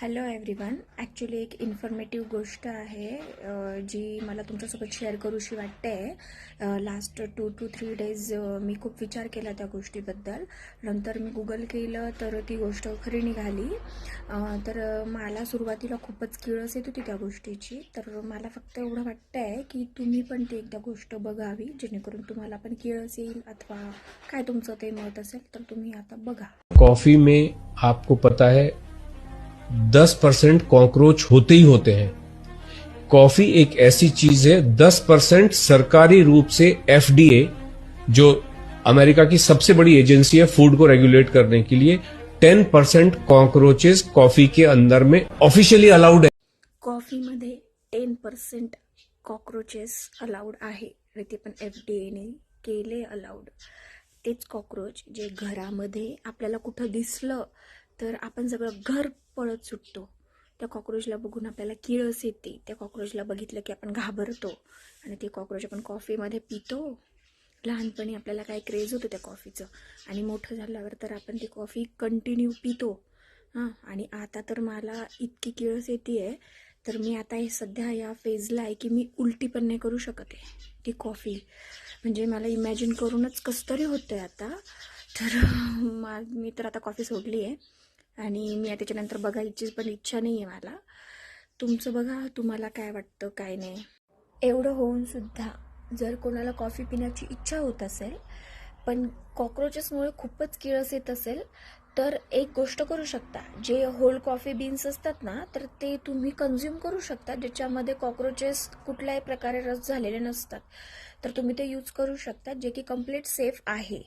Hello everyone. Actually एक informative गोष्ट आहे जी मला तुमच्यासोबत शेअर करूशी वाटते. लास्ट 2 to 3 डेज मी खूप विचार केला त्या गोष्टीबद्दल. नंतर मी गुगल केलं तर ती गोष्ट खरी निघाली. तर मला सुरुवातीला खूपच किळस येत होती त्या गोष्टीची. तर मला फक्त एवढं वाटतं आहे की तुम्ही पण ती एकदा गोष्ट बघावी, जेणेकरून तुम्हाला पण किळस येईल अथवा काय तुमचं ते मत असेल तर तुम्ही आता बघा. कॉफी में आपको पता है 10% कॉकरोच होते ही होते हैं। कॉफी एक ऐसी चीज है, 10% सरकारी रूप से एफडीए, जो अमेरिका की सबसे बड़ी एजेंसी है फूड को रेगुलेट करने के लिए, 10% कॉकरोचेस कॉफी के अंदर में ऑफिशियली अलाउड है। कॉफीमध्ये 10% कॉक्रोचेस अलाउड आहे आणि ते पण FDA ने केले अलाउड. तेच कॉक्रोच जे घरामध्ये आपल्याला कुठं दिसलं तर आपण सगळं घर पळत सुटतो. त्या कॉक्रोचला बघून आपल्याला किळस येते. त्या कॉक्रोचला बघितलं की आपण घाबरतो आणि ते कॉक्रोच आपण कॉफीमध्ये पितो. लहानपणी आपल्याला काय क्रेज होतं त्या कॉफीचं आणि मोठं झाल्यावर तर आपण ती कॉफी कंटिन्यू पितो. आणि आता तर मला इतकी किळस येते आहे, तर मी आता हे सध्या या फेजला आहे की मी उलटी पण नाही करू शकत आहे ती कॉफी. म्हणजे मला इमॅजिन करूनच कसं तरी होतं आहे आता. तर मी तर आता कॉफी सोडली आहे आणि मी त्याच्यानंतर बघायची पण इच्छा नाही आहे मला. तुमचं बघा, तुम्हाला काय वाटतं काय नाही. एवढं होऊन सुद्धा जर कोणाला कॉफी पिण्याची इच्छा होत असेल पण कॉक्रोचेसमुळे खूपच किळस येत असेल तर एक गोष्ट करू शकता. जे होल कॉफी बीन्स असतात ना, तर ते तुम्ही कन्झ्युम करू शकता, ज्याच्यामध्ये कॉक्रोचेस कुठल्याही प्रकारे रस झालेले नसतात. तर तुम्ही ते यूज करू शकता, जे की कम्प्लीट सेफ आहे.